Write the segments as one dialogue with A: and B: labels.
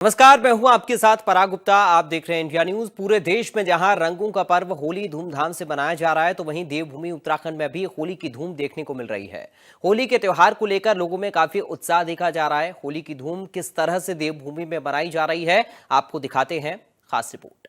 A: नमस्कार, मैं हूं आपके साथ पराग गुप्ता। आप देख रहे हैं इंडिया न्यूज। पूरे देश में जहां रंगों का पर्व होली धूमधाम से मनाया जा रहा है, तो वहीं देवभूमि उत्तराखंड में भी होली की धूम देखने को मिल रही है। होली के त्योहार को लेकर लोगों में काफी उत्साह देखा जा रहा है। होली की धूम किस तरह से देवभूमि में मनाई जा रही है, आपको दिखाते हैं खास रिपोर्ट।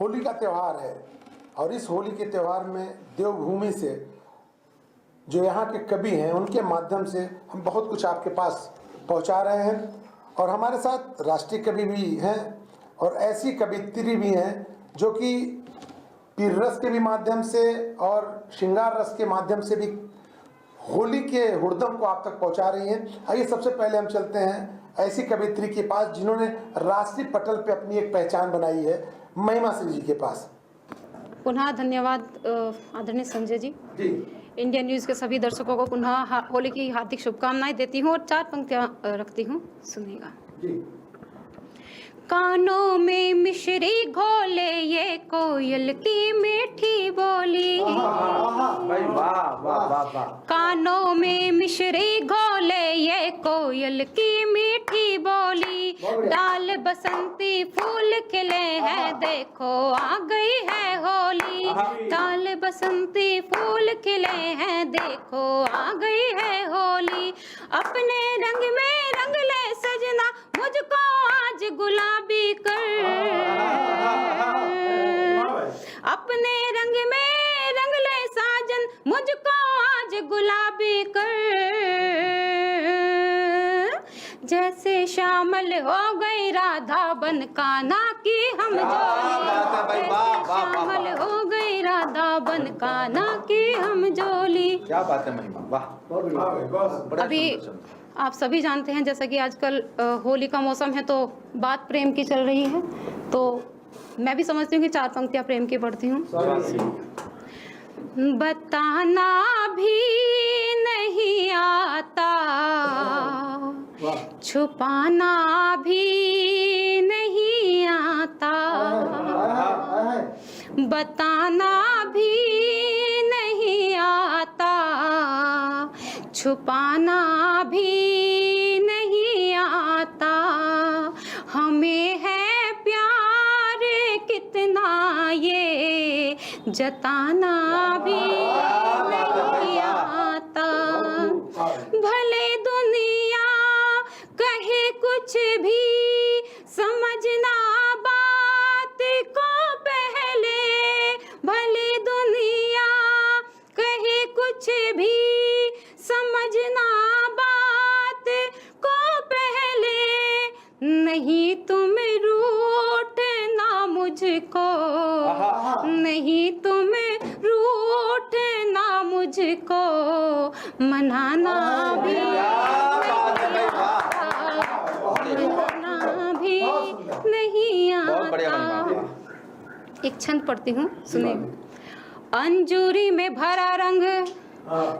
B: होली का त्यौहार है और इस होली के त्यौहार में देवभूमि से जो यहाँ के कवि हैं उनके माध्यम से हम बहुत कुछ आपके पास पहुँचा रहे हैं। और हमारे साथ राष्ट्रीय कवि भी हैं और ऐसी कवियत्री भी हैं जो कि पीर रस के भी माध्यम से और श्रृंगार रस के माध्यम से भी होली के हुड़दम को आप तक पहुँचा रही हैं। आइए सबसे पहले हम चलते हैं ऐसी कवियत्री के पास जिन्होंने राष्ट्रीय पटल पे अपनी एक पहचान बनाई है, महिमा श्री जी के पास।
C: पुनः धन्यवाद आदरणीय संजय जी। इंडिया न्यूज़ के सभी दर्शकों को पुनः होली की हार्दिक शुभकामनाएं देती हूं और 4 पंक्तियां रखती हूं, सुनिएगा। कानों में मिश्री घोले ये कोयल की मीठी बोली, कानों में मिश्री घोले ये कोयल की मीठी बोली, डाल बसंती फूल खिले हैं देखो आ गई है होली, डाल बसंती फूल खिले हैं देखो आ गई है होली, अपने रंग में रंग ले सजना मुझको आज गुलाबी कर, अपने रंग में रंग ले साजन मुझको आज गुलाबी कर, जैसे शामिल हो गई राधा बन कान्हा की हम जोली, शामिल हो गई राधा बन कान्हा की हम जोली।
D: क्या बात है महिमा, वाह।
C: अभी आप सभी जानते हैं जैसा कि आजकल होली का मौसम है तो बात प्रेम की चल रही है, तो मैं भी समझती हूँ कि 4 पंक्तियाँ प्रेम की पढ़ती हूँ। बताना भी नहीं आता, छुपाना भी नहीं आता, बताना भी नहीं आता, छुपाना भी नहीं आता, हमें है प्यार कितना ये जताना भी नहीं आता, भले दुनिया कहे कुछ भी समझना बात को पहले, भले दुनिया कहे कुछ भी समझना बात को पहले, नहीं तुम रूठना मुझको, नहीं तुम रूठना मुझको, मनाना भी नहीं आता। एक छंद पढ़ती हूँ, सुनिए। अंजूरी में भरा रंग,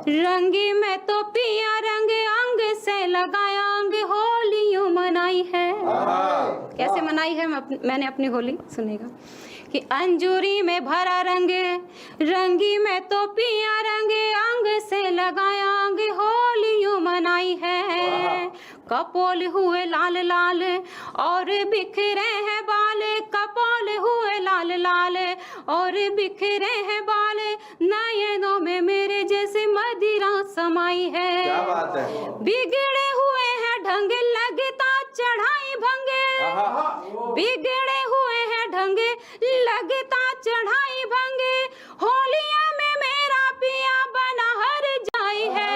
C: रंगी में तो पिया रंग, अंग से लगाया अंग, होली यूं मनाई है। कैसे मनाई है मैंने अपनी होली, सुनेगा कि अंजूरी में भरा रंग, रंगी में तो पिया रंग, अंग से लगाया अंग, होली यूं मनाई है। कपोल हुए लाल लाल और बिखरे हैं बाल, कपोल हुए लाल लाल और बिखरे हैं बाल, नयनों में मेरे जैसे मदिरा समाई है।
D: क्या बात है।
C: बिगड़े हुए हैं ढंग लगता चढ़ाई भंगे, बिगड़े हुए हैं ढंग लगता चढ़ाई भंगे, होलिया में मेरा पिया बना हर जाई है।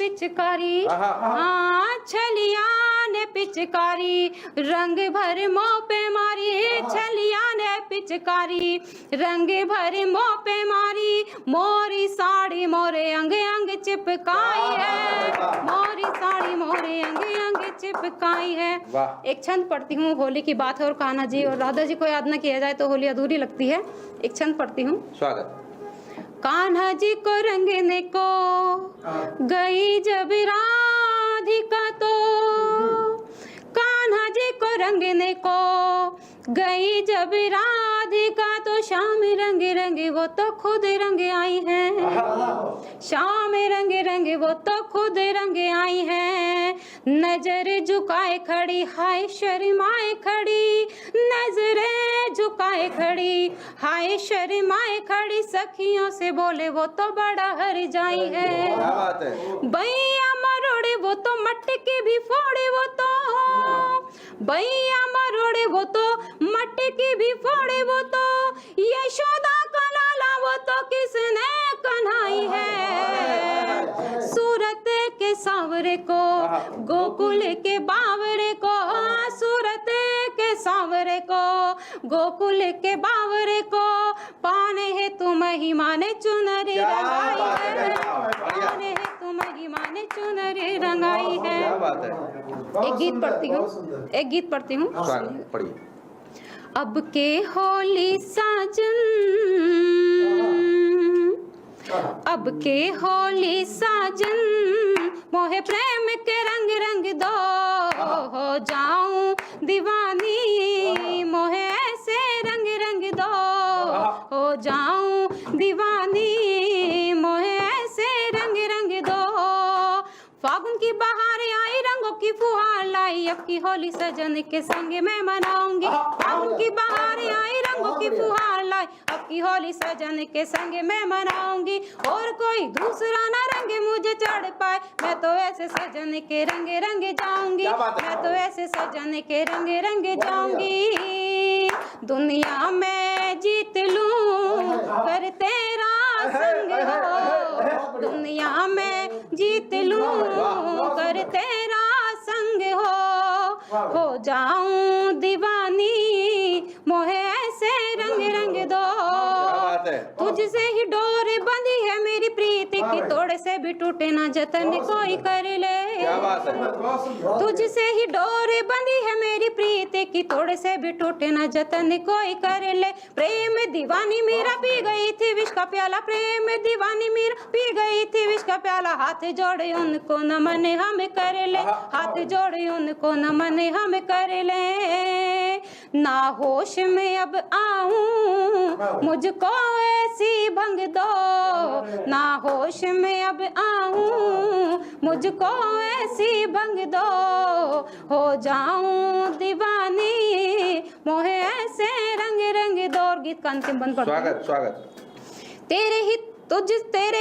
C: पिचकारी, हाँ छलिया ने पिचकारी रंग भर मुँह पे मारी, छलिया ने पिचकारी रंग भर मुँह पे मारी, मोरी साड़ी मोरे अंग अंग चिपकाई है, मोरी साड़ी मोरे अंग अंग चिपकाई है। एक छंद पढ़ती हूँ, होली की बात है और कान्हा जी और राधा जी को याद न किया जाए तो होली अधूरी लगती है। एक छंद पढ़ती हूँ।
D: स्वागत।
C: कान्हा जी को रंगने को गई जब राधिका तो, कान्हा जी को रंगने को गई जब राधिका तो, शाम रंग रंग वो तो खुद रंग आई है, शाम रंग रंग वो तो खुद रंग आई है, नजर झुकाए खड़ी हाय शर्माए खड़ी, नजरें झुकाए खड़ी हाय शर्माए खड़ी, सखियों से बोले वो तो बड़ा हर जाई है,
D: क्या बात है।
C: भैया मरोड़े वो तो मटके भी फोड़े वो तो, भैया मरोड़े वो तो मटके भी फोड़े वो तो, यशोदा का लाला वो तो किसने कन्हाई है, सूरत के सांवरे को गोकुल के बावरे को, सूरत के सांवरे को गोकुल के बावरे को, पाने है तुम ही माने चुनरी रंगाई है, पाने है तुम ही माने चुनरी रंगाई है।
D: क्या बात है।
C: एक गीत पढ़ती हूँ, एक गीत पढ़ती हूँ।
D: स्वागत, पढ़िए।
C: अब के होली साजन, अब के होली साजन, मोहे प्रेम के रंग रंग दो, हो जाऊं दीवानी मोहे ऐसे रंग रंग दो, हो जाऊं दीवानी मोहे ऐसे रंग रंग दो, फागुन की बहार आई रंगों की फुहार लाई, अब की होली सजन के संग मैं मनाऊंगी, फागुन की बहार आई रंगों की फुहार लाई, अब की होली सजन के संग मैं मनाऊंगी, और कोई दूसरा ना रंग मुझे चढ़ पाए, मैं तो ऐसे सजन के रंग रंग जाऊंगी, मैं तो ऐसे सजन के रंग रंग जाऊंगी, दुनिया में जीत लूं कर तेरा संग हो, दुनिया में जीत लूं कर तेरा संग हो जाऊं दीवानी मोहे ऐसे रंग रंग दो, तुझसे ही डोर बंधी है मेरी प्रीति की, तोड़ से भी टूटे ना जतन कोई कर ले, तुझसे ही डोर बंधी है मेरी प्रीति की, तोड़ से भी टूटे ना जतन कोई कर ले, प्रेम दीवानी मेरा पी गई थी विष का प्याला, प्रेम दीवानी मेरा पी गई थी विष का प्याला, हाथ जोड़े उनको नमन हम कर ले, हाथ जोड़े उनको नमन हम कर ले, ना होश में अब आऊं मुझको ऐसी भंग दो, ना होश में अब आऊं मुझको ऐसी भंग दो, हो जाऊं दीवानी मोहे ऐसे रंग रंग दो। और गीत का अंतिम बंद पड़ता है।
D: स्वागत स्वागत।
C: तेरे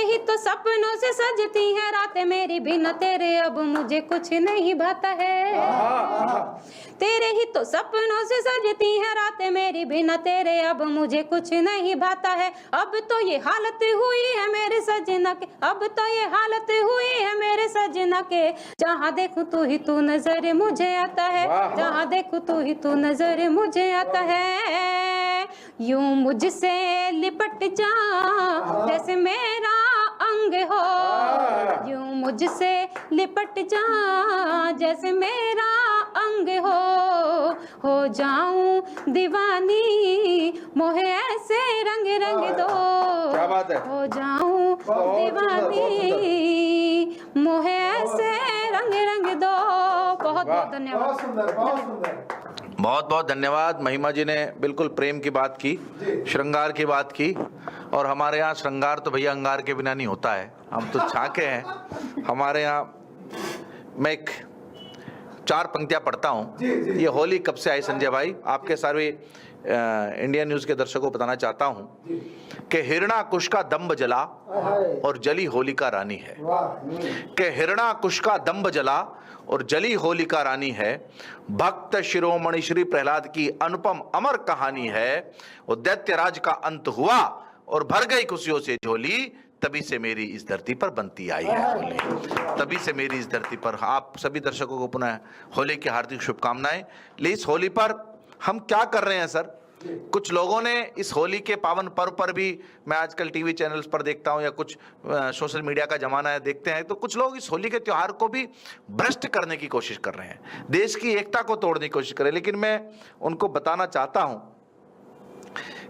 C: ही तो सपनों से सजती है रातें मेरी, बिना तेरे अब मुझे कुछ नहीं भाता है, तेरे ही तो सपनों से सजती है रातें मेरी, बिना तेरे अब मुझे कुछ नहीं भाता है, अब तो ये हालत हुई है मेरे सजना के, अब तो ये हालत हुई है मेरे सजना के, जहाँ देखूं तू ही तू नजर मुझे आता है, जहाँ देखूं तू ही तू नजर मुझे आता है, यूं मुझसे लिपट जा जैसे मेरा अंग हो, यूं मुझसे लिपट जा जैसे मेरा अंग हो जाऊं दीवानी मोहे ऐसे रंग रंग दो,
D: क्या बात है।
C: हो जाऊं दीवानी मोहे ऐसे रंग रंग दो। बहुत बहुत धन्यवाद।
B: बहुत सुंदर, बहुत सुंदर।
D: बहुत बहुत धन्यवाद। महिमा जी ने बिल्कुल प्रेम की बात की, श्रृंगार की बात की, और हमारे यहाँ श्रृंगार तो भैया अंगार के बिना नहीं होता है, हम तो छाके हैं हमारे यहाँ। मैं एक 4 पंक्तियाँ पढ़ता हूँ। ये होली कब से आई संजय भाई, आपके सारे इंडिया न्यूज़ के दर्शकों को बताना चाहता हूँ कि हिरणाकुश का दंभ जला और जली होलिका रानी है, कि हिरणाकुश का दंभ जला और जली होलिका रानी है, भक्त शिरोमणि श्री प्रहलाद की अनुपम अमर कहानी है, और दैत्यराज का अंत हुआ और भर गई खुशियों से झोली, तभी से मेरी इस धरती पर बनती आई है होली, तभी से मेरी इस धरती पर। आप सभी दर्शकों को पुनः होली की हार्दिक शुभकामनाएं। लेकिन इस होली पर हम क्या कर रहे हैं सर? कुछ लोगों ने इस होली के पावन पर्व पर भी, मैं आजकल टीवी चैनल्स पर देखता हूं या कुछ सोशल मीडिया का जमाना है, देखते हैं तो कुछ लोग इस होली के त्योहार को भी भ्रष्ट करने की कोशिश कर रहे हैं, देश की एकता को तोड़ने की कोशिश कर रहे हैं। लेकिन मैं उनको बताना चाहता हूं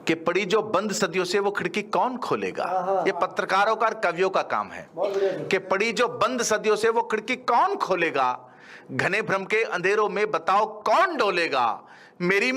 D: कि पड़ी जो बंद सदियों से वो खिड़की कौन खोलेगा? ये पत्रकारों का और कवियों का काम है कि पड़ी जो बंद सदियों से वो खिड़की कौन खोलेगा? घने भ्रम के अंधेरों में बताओ कौन डोलेगा? मेरी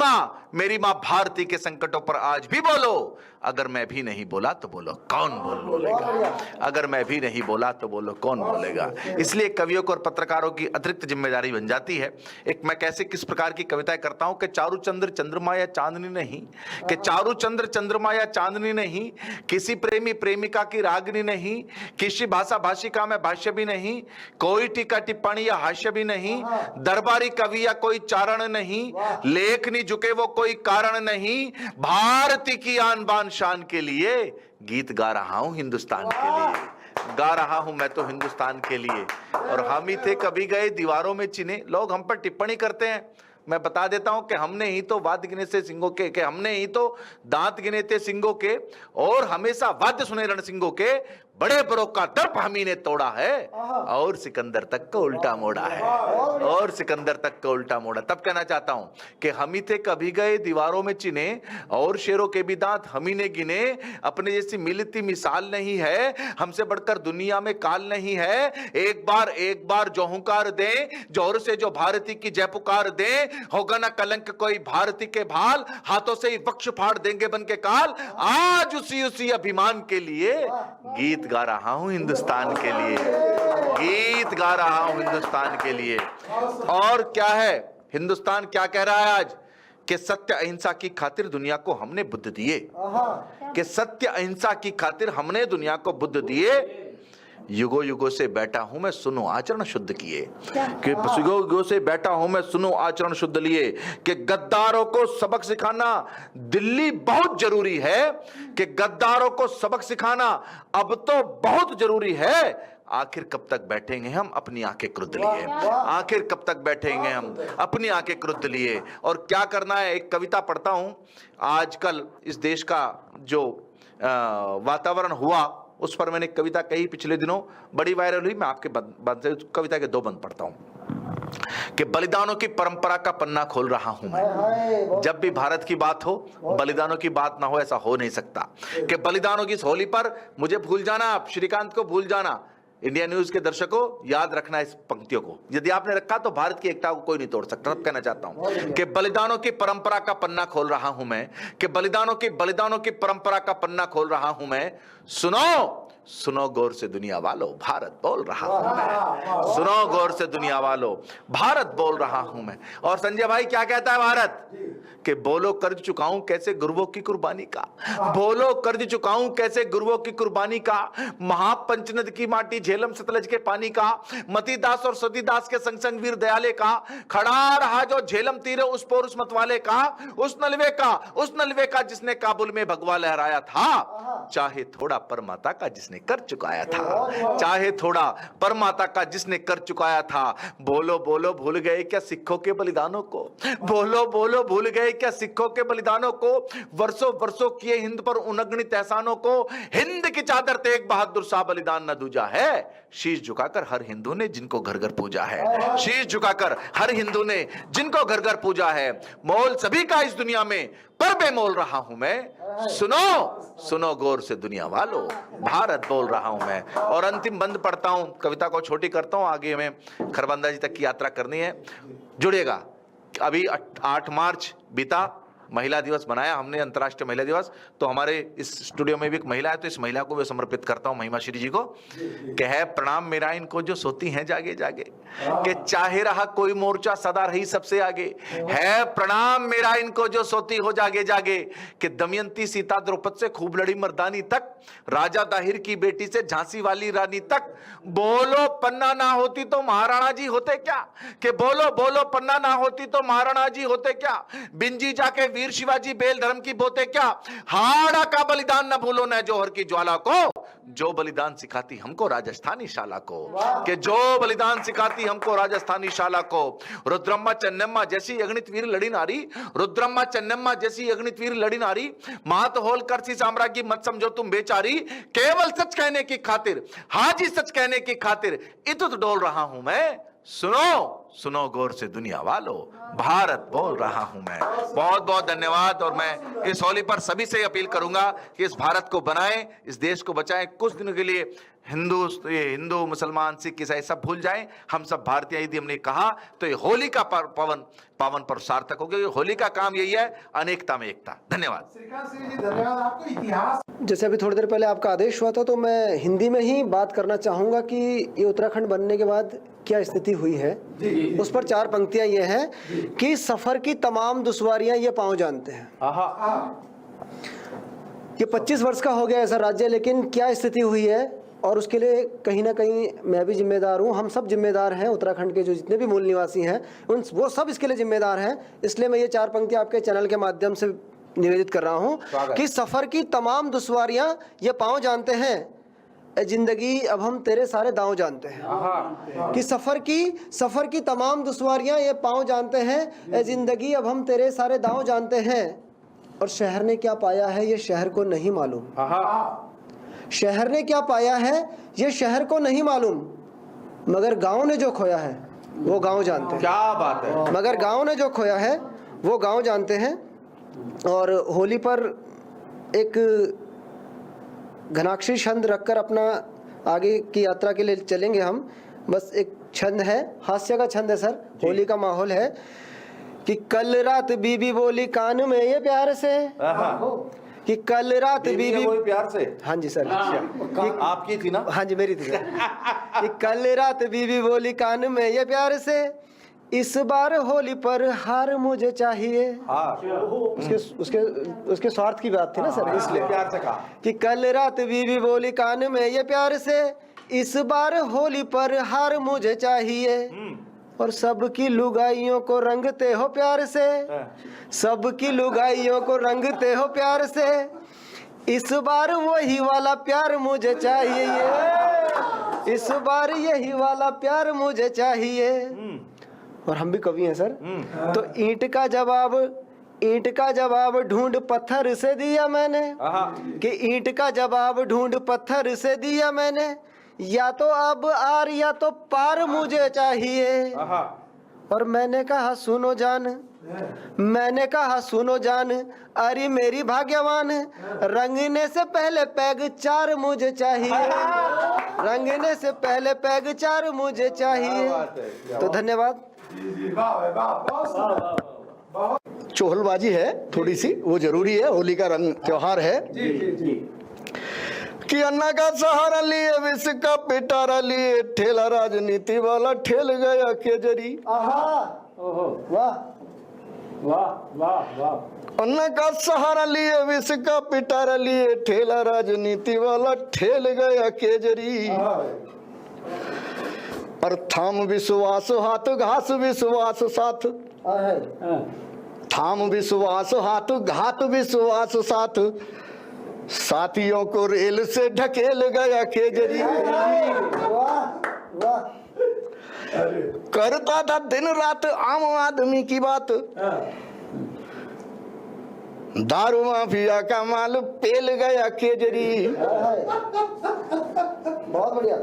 D: माँ भारती के संकटों पर आज भी बोलो। अगर मैं भी नहीं बोला तो बोलो कौन बोलेगा? अगर मैं भी नहीं बोला तो बोलो कौन बोलेगा? इसलिए कवियों को और पत्रकारों की अतिरिक्त जिम्मेदारी बन जाती है। एक मैं कैसे किस प्रकार की कविताएं करता हूं कि चारू चंद्र चंद्रमा या चांदनी नहीं, कि चारू चंद्र चंद्रमा या चांदनी नहीं, किसी प्रेमी प्रेमिका की रागनी नहीं, किसी भाषा भाषिका में भाष्य भी नहीं, कोई टीका टिप्पणी या हास्य भी नहीं, दरबारी कवि या कोई चारण नहीं, लेखनी झुके वो कोई कारण नहीं, भारती की आन बान शान के लिए गीत गा रहा हूं हिंदुस्तान के लिए, गा रहा हूं मैं तो हिंदुस्तान के लिए। और हम ही थे कभी गए दीवारों में चिन्हे। लोग हम पर टिप्पणी करते हैं, मैं बता देता हूं कि हमने ही तो वाद्य गिने थे सिंगों के, हमने ही तो दांत गिने थे सिंगों के, और हमेशा वाद्य सुने रण सिंगों के, बड़े बड़ों का दर्प हम ही ने तोड़ा है, और सिकंदर तक को उल्टा मोड़ा है, और सिकंदर तक को उल्टा मोड़ा। तब कहना चाहता हूं कि हम ही थे कभी गए दीवारों में चिन्हे, और शेरों के भी दांत हम ही ने गिने, अपने जैसी मिलती मिसाल नहीं है, हमसे बढ़कर दुनिया में काल नहीं है। एक बार जो हुंकार दे, जोर से जो भारती की जय पुकार दे, होगा ना कलंक कोई भारती के भाल, हाथों से ही वक्ष फाड़ देंगे बन के काल। आज उसी अभिमान के लिए गीत गा रहा हूं हिंदुस्तान के लिए, गीत गा रहा हूं हिंदुस्तान के लिए। और क्या है हिंदुस्तान क्या कह रहा है आज? कि सत्य अहिंसा की खातिर दुनिया को हमने बुद्ध दिए, कि सत्य अहिंसा की खातिर हमने दुनिया को बुद्ध दिए। युगों युगों से बैठा हूं मैं सुनो आचरण शुद्ध किए, कि युगों युगों से बैठा हूं मैं सुनो आचरण शुद्ध लिए, कि गद्दारों को सबक सिखाना दिल्ली बहुत जरूरी है, कि गद्दारों को सबक सिखाना अब तो बहुत जरूरी है। आखिर कब तक बैठेंगे हम अपनी आंखें क्रुद्ध लिए? आखिर कब तक बैठेंगे हम अपनी आंखें क्रुद्ध लिए? और क्या करना है? एक कविता पढ़ता हूं, आजकल इस देश का जो वातावरण हुआ उस पर मैंने कविता कही, पिछले दिनों बड़ी वायरल हुई। मैं आपके बंद से कविता के 2 बंद पढ़ता हूं कि बलिदानों की परंपरा का पन्ना खोल रहा हूं मैं। जब भी भारत की बात हो, बलिदानों की बात ना हो, ऐसा हो नहीं सकता। कि बलिदानों की इस होली पर मुझे भूल जाना, आप श्रीकांत को भूल जाना। इंडिया न्यूज के दर्शकों याद रखना इस पंक्तियों को, यदि आपने रखा तो भारत की एकता को कोई नहीं तोड़ सकता। तब कहना चाहता हूं कि बलिदानों की परंपरा का पन्ना खोल रहा हूं मैं, कि बलिदानों की परंपरा का पन्ना खोल रहा हूं मैं। सुनो गौर से दुनिया वालों, भारत बोल रहा हूं मैं। सुनो गौर से दुनिया वालों, भारत बोल रहा हूं मैं। और संजय भाई क्या कहता है भारत? कि बोलो कर्ज चुकाऊं कैसे गुरुओं की कुर्बानी का, बोलो कर्ज चुकाऊं कैसे गुरुओं की कुर्बानी का, महापंचनद की माटी झेलम सतलज के पानी का, मतीदास और सतीदास के संग संग वीर दयाले का, खड़ा रहा जो झेलम तीरे उस पोर उस मतवाले का, उस नलवे का जिसने काबुल में भगवा लहराया था, चाहे थोड़ा परमाता का जिसने कर चुकाया था, चाहे थोड़ा परमाता का जिसने कर चुकाया था। बोलो बोलो भूल गए क्या सिखों के बलिदानों को, बोलो बोलो भूल गए क्या सिखों के बलिदानों को, वर्षों वर्षों किए हिंद पर उनगणित एहसानों को, हिंद की चादर तेग बहादुर शाह बलिदान न दूजा है। शीश झुकाकर हर हिंदू ने जिनको घर घर पूजा है, शीश झुकाकर हर हिंदू ने जिनको घर घर पूजा है। मोल सभी का इस दुनिया में पर बेमोल रहा हूं मैं। सुनो गौर से दुनिया वालों, भारत बोल रहा हूं मैं। और अंतिम बंद पढ़ता हूं, कविता को छोटी करता हूं, आगे हमें खरबंदा जी तक की यात्रा करनी है। जुड़िएगा। अभी 8 मार्च बीता, महिला दिवस मनाया हमने, अंतर्राष्ट्रीय महिला दिवस। तो हमारे इस स्टूडियो में भी एक महिला है, तो इस महिला को भी समर्पित करता हूं, महिमा श्री जी को, कि है प्रणाम मेरा इनको जो सोती हैं जागे जागे, कि चाहे रहा कोई मोर्चा सदा रही सबसे आगे, है प्रणाम मेरा इनको जो सोती हो जागे जागे, कि दमयंती सीता द्रौपद से खूब लड़ी मर्दानी तक, राजा दाहिर की बेटी से झांसी वाली रानी तक, बोलो पन्ना ना होती तो महाराणा जी होते क्या, कि बोलो बोलो पन्ना ना होती तो महाराणा जी होते क्या, बिंजी जाके वीर शिवाजी बेल धर्म की बोते क्या, हाड़ा का बलिदान न भूलो न जौहर की ज्वाला को, जो बलिदान सिखाती हमको राजस्थानी शाला को, कि जो बलिदान सिखाती हमको राजस्थानी शाला को। रुद्रम्मा चन्नम्मा जैसी अगणित वीर लड़ी नारी, रुद्रम्मा चन्नम्मा जैसी अगणित वीर लड़ी नारी, मात होलकर सी साम्राज्ञी मत समझो तुम बेचारी, केवल सच कहने की खातिर, हाजी सच कहने की खातिर इतुत डोल रहा हूं मैं। सुनो सुनो गौर से दुनिया वालों, भारत बोल रहा हूं मैं। बहुत बहुत धन्यवाद। और मैं इस होली पर सभी से अपील करूंगा कि इस भारत को बनाएं, इस देश को बचाएं। कुछ दिनों के लिए हिंदू मुसलमान सिख ईसाई सब भूल जाएं, हम सब भारतीय। यदि हमने कहा तो ये होली का पावन पर सार्थक हो गया। होली का काम यही है, अनेकता में एकता। धन्यवाद।
B: श्रीकांत सिंह जी, धन्यवाद आपको। इतिहास
E: जैसे अभी थोड़ी देर पहले आपका आदेश हुआ था, तो मैं हिंदी में ही बात करना चाहूँगा कि ये उत्तराखंड बनने के बाद क्या स्थिति हुई है। उस पर 4 पंक्तियाँ ये हैं कि सफ़र की तमाम दुश्वारियाँ ये पाँव जानते हैं। ये 25 वर्ष का हो गया ऐसा राज्य, लेकिन क्या स्थिति हुई है और उसके लिए कहीं ना कहीं मैं भी जिम्मेदार हूँ, हम सब जिम्मेदार हैं। उत्तराखंड के जो जितने भी मूल निवासी हैं वो सब इसके लिए जिम्मेदार हैं। इसलिए मैं ये 4 पंक्तियाँ आपके चैनल के माध्यम से निवेदित कर रहा हूँ कि सफ़र की तमाम दुश्वारियाँ ये पाँव जानते हैं, ए जिंदगी अब हम तेरे सारे दांव जानते हैं। कि सफ़र की तमाम दुश्वारियाँ ये पाँव जानते हैं, ए जिंदगी अब हम तेरे सारे दांव जानते हैं। और शहर ने क्या पाया है ये शहर को नहीं मालूम। शहर ने क्या पाया है ये शहर को नहीं मालूम, मगर गांव ने जो खोया है वो गांव जानते हैं।
D: क्या बात है।
E: मगर गांव ने जो खोया है वो गांव जानते हैं। और होली पर एक घनाक्षी छंद रखकर अपना आगे की यात्रा के लिए चलेंगे हम। बस एक छंद है, हास्य का छंद है सर, होली का माहौल है कि कल रात बीबी बोली कान में ये प्यार से, कि कल रात बीबी
D: प्यार से।
E: हाँ जी सर,
D: आपकी थी ना?
E: हाँ जी मेरी थी सर। कि कल रात बीबी बोली कान में ये प्यार से, इस बार होली पर हार मुझे चाहिए। उसके स्वार्थ की बात थी ना सर, इसलिए
D: प्यार से कहा
E: कि कल रात बीबी बोली कान में ये प्यार से, इस बार होली पर हार मुझे चाहिए। और सबकी लुगाइयों को रंगते हो प्यार से, सबकी लुगाइयों को रंगते हो प्यार से, इस बार वही वाला प्यार मुझे चाहिए। इस बार यही वाला प्यार मुझे चाहिए। और हम भी कवि हैं सर। तो ईंट का जवाब ढूंढ पत्थर से दिया मैंने, कि ईंट का जवाब ढूंढ पत्थर से दिया मैंने, या तो अब आर या तो पार मुझे चाहिए। और मैंने कहा सुनो जान, मैंने कहा सुनो जान, अरे मेरी भाग्यवान, रंगने से पहले पैग 4 मुझे चाहिए। रंगने से पहले पैग 4 मुझे चाहिए। तो धन्यवाद।
F: चोहलबाजी है थोड़ी सी, वो जरूरी है, होली का रंग त्योहार है। कि अन्ना का सहारा लिए विष का पिटारा लिए, ठेला राजनीति वाला ठेल गया केजरी।
E: वाह वाह वाह वाह।
F: अन्ना का सहारा लिए विष का पिटारा लिए, ठेला राजनीति वाला ठेल गया केजरी। और थाम विश्वास हाथ घास विश्वास साथ, थाम विश्वास हाथ घात विश्वास साथ, साथियों को रेल से ढकेल गया केजरी। करता था दिन रात आम आदमी की बात, दारू माफिया का माल पेल गया केजरी।
E: बहुत बढ़िया।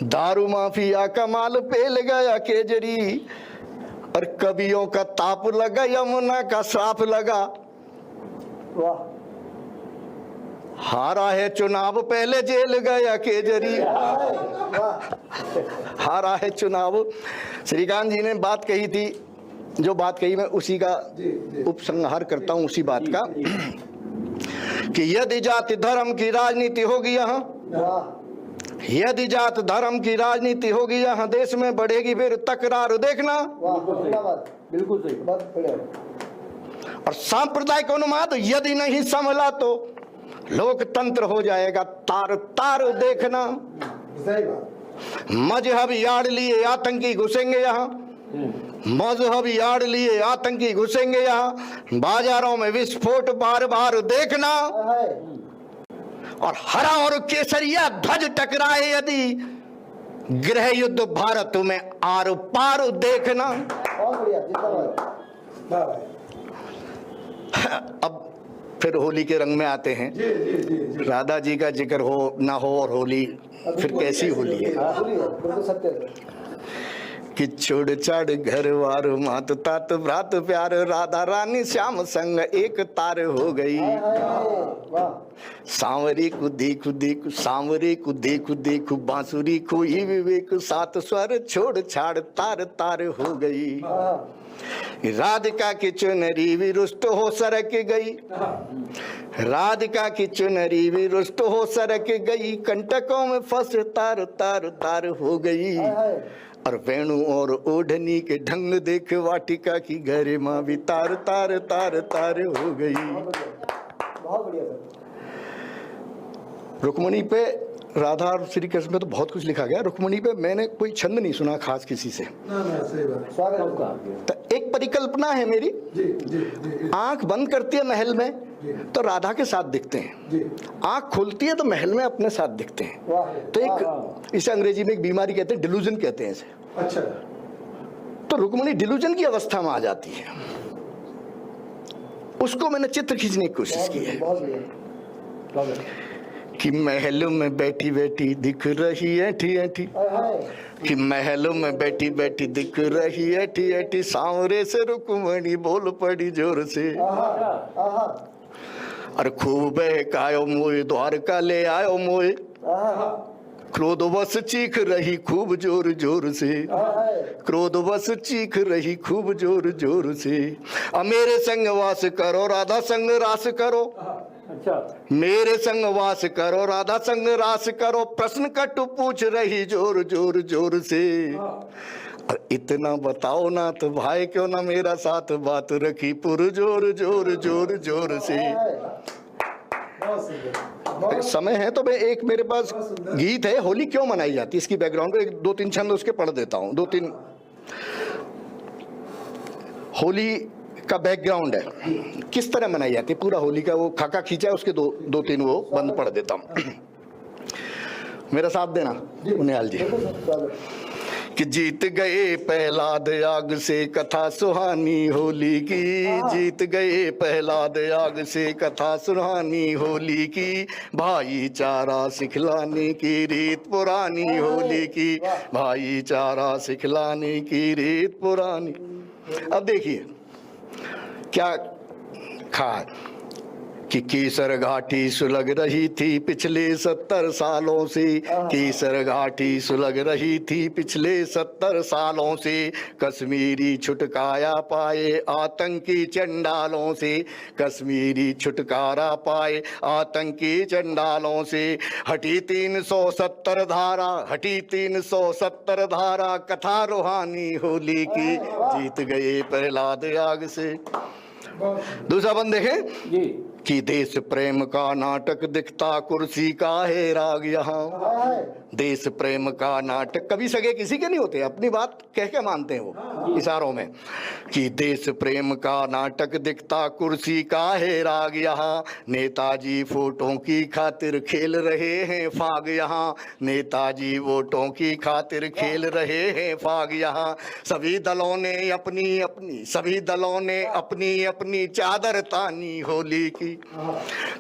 F: दारू माफिया का माल पेल गया केजरी। और कवियों का ताप लगा, यमुना का श्राप लगा।
E: वाह।
F: हारा है चुनाव पहले जेल गया केजरी। हारा है चुनाव। श्रीकांत जी ने बात कही थी, जो बात कही मैं उसी का उपसंहार करता हूं, उसी बात का, कि यदि जाति धर्म की राजनीति होगी यहाँ, यदि जात धर्म की राजनीति होगी यहाँ, देश में बढ़ेगी फिर तकरार देखना।
E: बिल्कुल सही बात।
F: और सांप्रदायिक उन्माद यदि नहीं संभला तो लोकतंत्र हो जाएगा तार तार देखना।
E: सही बात।
F: मजहबी आड़ लिए आतंकी घुसेंगे यहाँ, मजहबी आड़ लिए आतंकी घुसेंगे यहाँ, बाजारों में विस्फोट बार बार देखना। और हरा और केसरिया ध्वज टकराए यदि, गृह युद्ध भारत में आर पार देखना।
E: बहुत बढ़िया, जिंदाबाद।
F: अब फिर होली के रंग में आते हैं। राधा जी का जिक्र हो ना हो और होली फिर कैसी होली है।
E: बिल्कुल सत्य है।
F: कि छोड़ छाड़ घर वार मात तात भ्रात प्यार, राधा रानी श्याम संग एक तार हो गई।
E: वाह,
F: सांवरी को देखो देखो, सांवरे को देखो देखो, बांसुरी खोई विवेक, सात स्वर छोड़ छाड़ तार तार हो गई। राधिका की चुनरी भी रुष्ट हो सरक गई, राधिका की चुनरी भी रुष्ट हो सरक गई, कंटकों में फंस तार तार तार हो गई। और वेणु और ओढ़नी के ढंग देख वाटिका की गरिमा भी तार तार तार तार हो गई।
E: बहुत बढ़िया सर।
F: रुक्मणी पे, राधा और श्री कृष्ण पे तो बहुत कुछ लिखा गया, रुक्मणी पे मैंने कोई छंद नहीं सुना खास किसी से।
E: स्वागत है आपका।
F: तो एक परिकल्पना है मेरी, आंख बंद करती है महल में तो राधा के साथ दिखते हैं, आंख खुलती है तो महल में अपने साथ दिखते हैं। तो एक, इसे अंग्रेजी में एक बीमारी कहते हैं, डिलूजन कहते हैं इसे।
B: अच्छा,
F: तो रुक्मणी डिलूजन की अवस्था में आ जाती है, उसको मैंने चित्र खींचने की कोशिश की है।
E: बहुत बढ़िया।
F: कि महल में बैठी बैठी दिख रही है ऐठी ऐठी, कि महल में बैठी बैठी दिख रही है ऐठी ऐठी, सांवरे से रुक्मणी बोल पड़ी जोर से, और खूब बहकायो मोए, द्वारका ले आयो मोए, क्रोधवश चीख रही खूब जोर जोर से, क्रोधवश चीख रही खूब जोर जोर से। मेरे संग वास करो राधा संग रास करो, मेरे संग वास करो राधा संग रास करो, प्रश्न कटु पूछ रही जोर जोर जोर से। और इतना बताओ ना तो भाई क्यों ना मेरा साथ बात रखी पुर जोर जोर जोर जोर से। समय है तो मैं एक, मेरे पास गीत है, होली क्यों मनाई जाती है, इसकी बैकग्राउंड को एक दो तीन छंद उसके पढ़ देता हूँ। दो तीन होली का बैकग्राउंड है, किस तरह मनाई जाती है, पूरा होली का वो खाका खींचा है, उसके दो तीन वो बंद पढ़ देता हूँ। मेरा साथ देना उनियाल जी। कि जीत गए प्रहलाद आग से कथा सुहानी होली की, जीत गए प्रहलाद आग से कथा सुहानी होली की, भाईचारा सिखलाने की रीत पुरानी होली की, भाईचारा सिखलाने की रीत पुरानी। अब देखिए क्या खा कि केसर घाटी सुलग रही थी पिछले 70 सालों से, केसर घाटी सुलग रही थी पिछले 70 सालों से, कश्मीरी छुटकारा पाए आतंकी चंडालों से, कश्मीरी छुटकारा पाए आतंकी चंडालों से। हटी 370 धारा, हटी 370 धारा, कथा रूहानी होली की, जीत गए प्रहलाद आग से। दूसरा बंद देखें जी, कि देश प्रेम का नाटक दिखता कुर्सी का है राग यहाँ, देश प्रेम का नाटक, कभी सगे किसी के नहीं होते, अपनी बात कह के मानते हैं वो इशारों में। कि देश प्रेम का नाटक दिखता कुर्सी का है राग यहाँ, नेताजी वोटों की खातिर खेल रहे हैं फाग यहाँ, नेताजी वोटों की खातिर खेल रहे हैं फाग यहाँ। सभी दलों ने अपनी अपनी, सभी दलों ने अपनी अपनी चादर तानी होली की,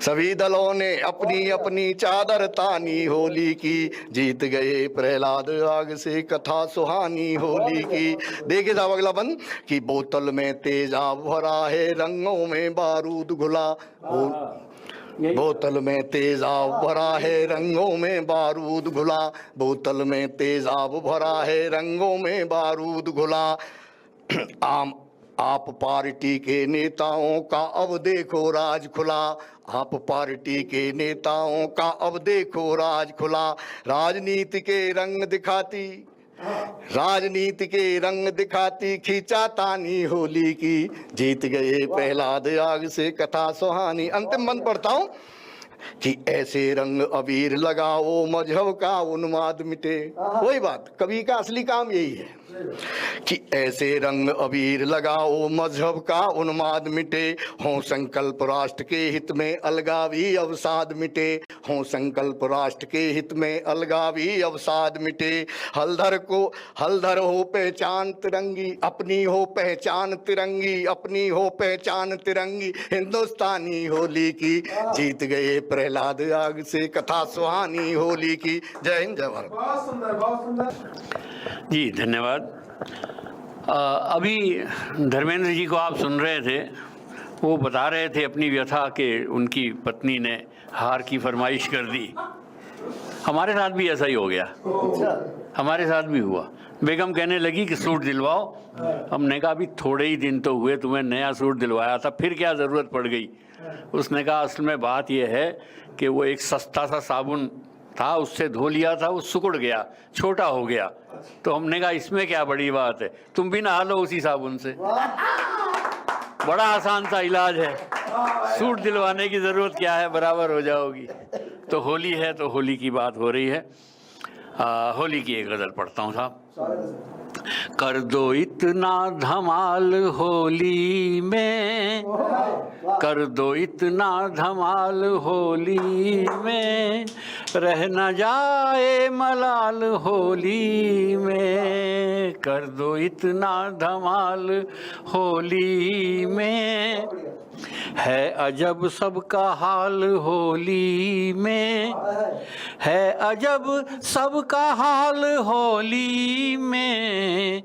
F: सभी दलों ने अपनी अपनी चादर तानी होली की, जीत गए प्रहलाद आग से कथा सुहानी होली की। देखिए साहब अगला बंद, कि बोतल में तेजाब भरा है रंगों में बारूद घुला, बोतल में तेजाब भरा है रंगों में बारूद घुला, बोतल में तेजाब भरा है रंगों में बारूद घुला। आप पार्टी के नेताओं का अब देखो राज खुला, आप पार्टी के नेताओं का अब देखो राज खुला, राजनीति के रंग दिखाती, राजनीति के रंग दिखाती खींचा तानी होली की, जीत गए प्रहलाद आग से कथा सुहानी। अंतिम बंद पढ़ता हूं, कि ऐसे रंग अबीर लगाओ मजहब का उन्माद मिटे। वही बात, कवि का असली काम यही है कि ऐसे रंग अबीर लगाओ मजहब का उन्माद मिटे, हों संकल्प राष्ट्र के हित में अलगावी अवसाद मिटे, हों संकल्प राष्ट्र के हित में अलगावी अवसाद मिटे। हलधर हो पहचान तिरंगी, अपनी हो पहचान तिरंगी, अपनी हो पहचान तिरंगी, हिंदुस्तानी होली की जीत गए प्रहलाद आग से, कथा सुहानी होली की। जय हिंद, जय भारत।
B: बहुत सुंदर, बहुत सुंदर।
G: जी धन्यवाद। अभी धर्मेंद्र जी को आप सुन रहे थे, वो बता रहे थे अपनी व्यथा कि उनकी पत्नी ने हार की फरमाइश कर दी। हमारे साथ भी ऐसा ही हो गया, हमारे साथ भी हुआ। बेगम कहने लगी कि सूट दिलवाओ। हमने कहा अभी थोड़े ही दिन तो हुए, तुम्हें नया सूट दिलवाया था, फिर क्या ज़रूरत पड़ गई। उसने कहा असल में बात यह है कि वो एक सस्ता सा साबुन था, उससे धो लिया था, वो सिकुड़ गया, छोटा हो गया। तो हमने कहा इसमें क्या बड़ी बात है, तुम भी नहा लो उसी साबुन से, बड़ा आसान सा इलाज है, सूट दिलवाने की ज़रूरत क्या है, बराबर हो जाओगी। तो होली है तो होली की बात हो रही है। होली की एक गज़ल पढ़ता हूँ साहब। कर दो इतना धमाल होली में, कर दो इतना धमाल होली में, रह न जाए मलाल होली में। कर दो इतना धमाल होली में, है अजब सबका हाल होली में, है अजब सबका हाल होली में,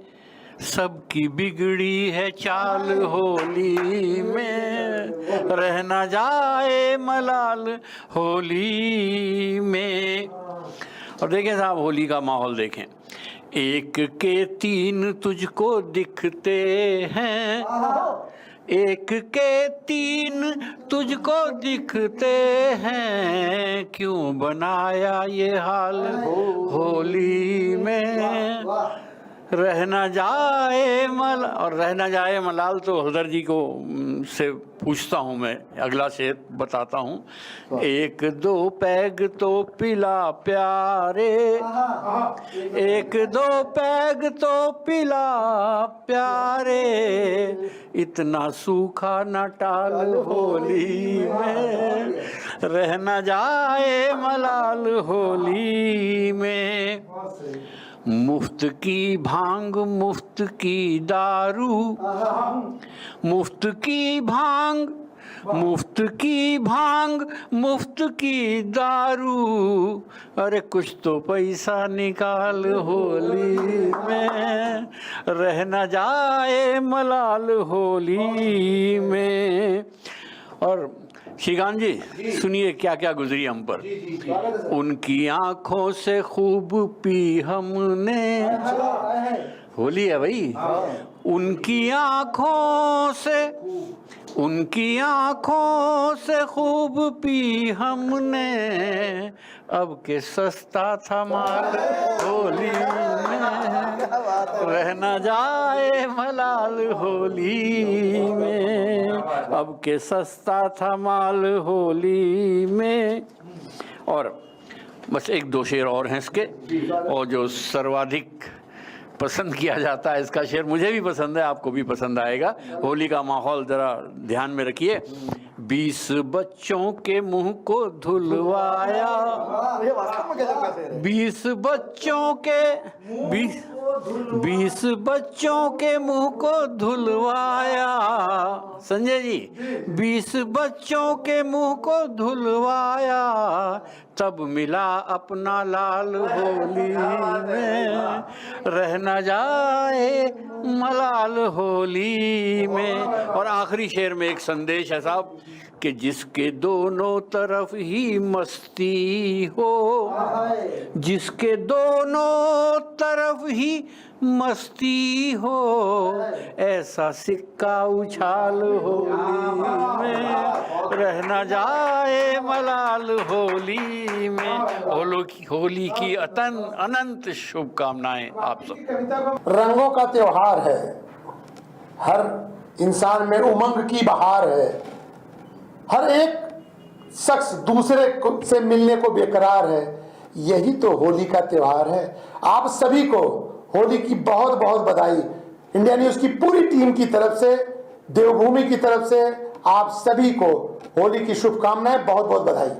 G: सबकी बिगड़ी है चाल होली में, रह न जाए मलाल होली में। और देखें साहब, होली का माहौल देखें। एक के तीन तुझको दिखते हैं, एक के तीन तुझको दिखते हैं, क्यों बनाया ये हाल होली में, रह न जाए मल। और रह न जाए मलाल तो हजर जी को से पूछता हूँ मैं, अगला शेर बताता हूँ। एक दो पैग तो पिला प्यारे, एक दो पैग तो पिला प्यारे, इतना सूखा न टाल होली में, रह न जाए मलाल होली में। मुफ्त की भांग मुफ्त की दारू, मुफ्त की भांग मुफ्त की भांग मुफ्त की दारू, अरे कुछ तो पैसा निकाल होली में, रह न जाए मलाल होली में। और श्रीकांत जी सुनिए क्या क्या गुजरी हम पर। उनकी आंखों से खूब पी हमने, होली है भाई, उनकी आंखों से, उनकी आंखों से खूब पी हमने, अब के सस्ता था माल होली में, रह न जाए मलाल होली में, अब के सस्ता था माल होली में। और बस एक दो शेर और हैं इसके, और जो सर्वाधिक पसंद किया जाता है इसका शेर मुझे भी पसंद है, आपको भी पसंद आएगा। होली का माहौल जरा ध्यान में रखिए। 20 बच्चों के मुंह को धुलवाया, 20 बच्चों के 20 बच्चों के मुंह को धुलवाया, संजय जी 20 बच्चों के मुंह को धुलवाया, तब मिला अपना लाल होली में, रह न जाए मलाल होली में। और आखिरी शेर में एक संदेश है साहब कि जिसके दोनों तरफ ही मस्ती हो, जिसके दोनों तरफ ही मस्ती हो, ऐसा सिक्का उछाल होली में, रह न जाए मलाल होली में। होली की अनंत शुभकामनाएं आप सब।
B: रंगों का त्योहार है, हर इंसान में उमंग की बहार है, हर एक शख्स दूसरे से मिलने को बेकरार है। यही तो होली का त्योहार है। आप सभी को होली की बहुत बहुत बधाई। इंडिया न्यूज की पूरी टीम की तरफ से, देवभूमि की तरफ से आप सभी को होली की शुभकामनाएं, बहुत बहुत बधाई।